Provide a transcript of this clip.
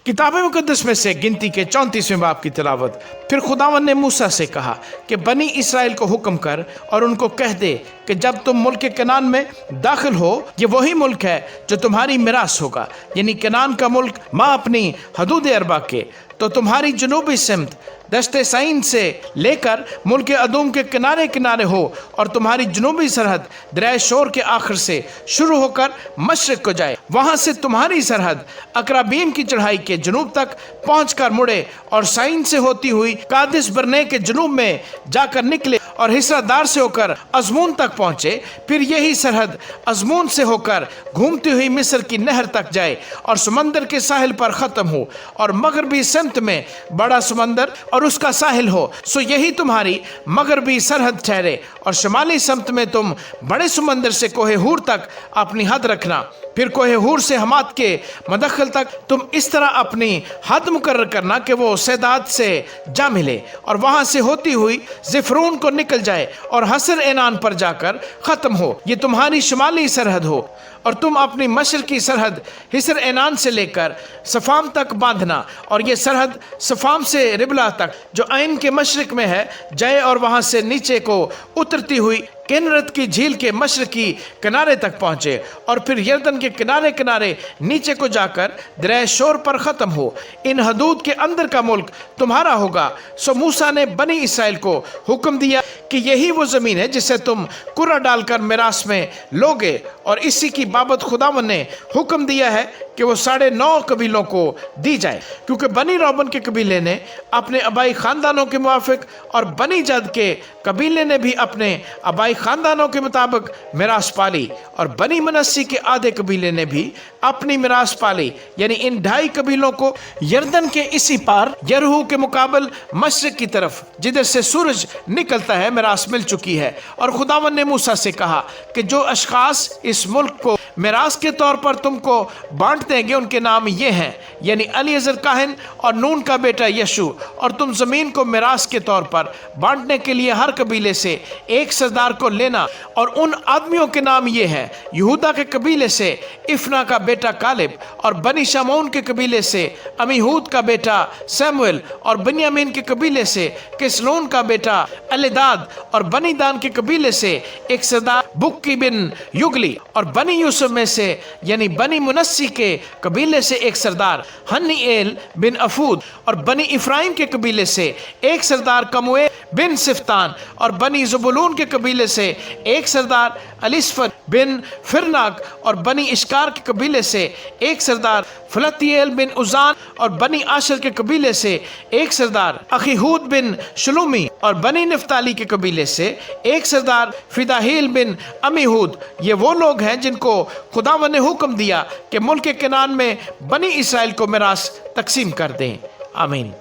किताब मुकद्दस में से गिनती के 34वें बाब की तिलावत। फिर खुदावंद ने मूसा से कहा कि बनी इसराइल को हुक्म कर और उनको कह दे कि जब तुम मुल्क कनान में दाखिल हो, ये वही मुल्क है जो तुम्हारी मिरास होगा, यानी कनान का मुल्क माँ अपनी हदूद अरबा के, तो तुम्हारी जनूबी सिमत दश्ते साइन से लेकर मुल्क अदूम के किनारे किनारे हो, और तुम्हारी जनूबी सरहद दरिया शोर के आखिर से शुरू होकर मशरक को जाए। वहाँ से तुम्हारी सरहद अकराबीम की चढ़ाई के जनूब तक पहुँचकर मुड़े और साइन से होती हुई कादिस बरने के जनूब में जाकर निकले और हिस्सादार से होकर अजमून तक पहुँचे। फिर यही सरहद अजमून से होकर घूमती हुई मिस्र की नहर तक जाए और समंदर के साहिल पर ख़त्म हो, और मगरबी सिमत में बड़ा समंदर और उसका साहिल हो। सो यही तुम्हारी मगरबी सरहद ठहरे, और शुमाली समत में तुम बड़े समंदर से कोहे हूर तक अपनी हद रखना। फिर कोहे हूर से हमात के मदखल तक तुम इस तरह अपनी हद मुकर्रर करना कि वो सैदात से जा मिले और वहाँ से होती हुई ज़िफ़रून को निकल जाए और हसर एनान पर जाकर ख़त्म हो। ये तुम्हारी शुमाली सरहद हो, और तुम अपनी मशरकी सरहद हिसर एनान से लेकर सफ़ाम तक बांधना, और ये सरहद सफ़ाम से रिबला तक जो ऐन के मशरक में है जाए, और वहाँ से नीचे को उतरती हुई किन्नरत की झील के मशरकी किनारे तक पहुँचे, और फिर यरदन के किनारे किनारे नीचे को जाकर दरिया शोर पर ख़त्म हो। इन हदूद के अंदर का मुल्क तुम्हारा होगा। सो मूसा ने बनी इसराइल को हुक्म दिया कि यही वो ज़मीन है जिसे तुम कुरा डालकर मिरास में लोगे, और इसी की बाबत खुदावंद ने हुक्म दिया है कि वो 9.5 कबीलों को दी जाए, क्योंकि बनी रोबन के कबीले ने अपने आबाई ख़ानदानों के मुआफ़िक और बनी जद के कबीले ने भी अपने आबाई ख़ानदानों के मुताबिक मिरास पाली, और बनी मनस्सी के आधे कबीले ने भी अपनी मिरास पाली। यानी इन 2.5 कबीलों को यरदन के इसी पार यरहू के मुकाबल मशरक की तरफ जिधर से सूरज निकलता है मिरास मिल चुकी है। और खुदावंद ने मूसा से कहा कि जो अशखास इस मुल्क को मिरास के तौर पर तुमको बांट देंगे उनके नाम ये हैं, यानी अलीअज़र काहिन और नून का बेटा यशु। और तुम ज़मीन को मिरास के तौर पर बांटने के लिए हर कबीले से एक सरदार को लेना, और उन आदमियों के नाम ये हैं: यहूदा के कबीले से इफ़ना का बेटा कालिब, और बनी शमौन के कबीले से अमीहूद का बेटा सैमुएल, और बनियामीन के कबीले से किसलोन का बेटा अलीदाद, और बनी दान के कबीले से एक सरदार बुक्की बिन युगली, और बनी यूसुफ में से यानी बनी मुनस्सी के कबीले से एक सरदार हन्नीएल बिन अफूद, और बनी इफ्राइम के कबीले से एक सरदार कमुए बिन सिफ्तान, और बनी ज़बूलून के कबीले से एक सरदार अलिस्फत बिन फिरनाक, और बनी इश्कार के कबीले से एक सरदार फलतिएल बिन उजान, और बनी आशर के कबीले से एक सरदार अखीहूद बिन शलूमी, और बनी नफ्ताली के कबीले से एक सरदार फिदाहील बिन अमीहूद। ये वो लोग हैं जिनको खुदावंद ने हुक्म दिया कि मुल्क कनान में बनी इसराइल को मिरास तकसीम कर दें। आमीन।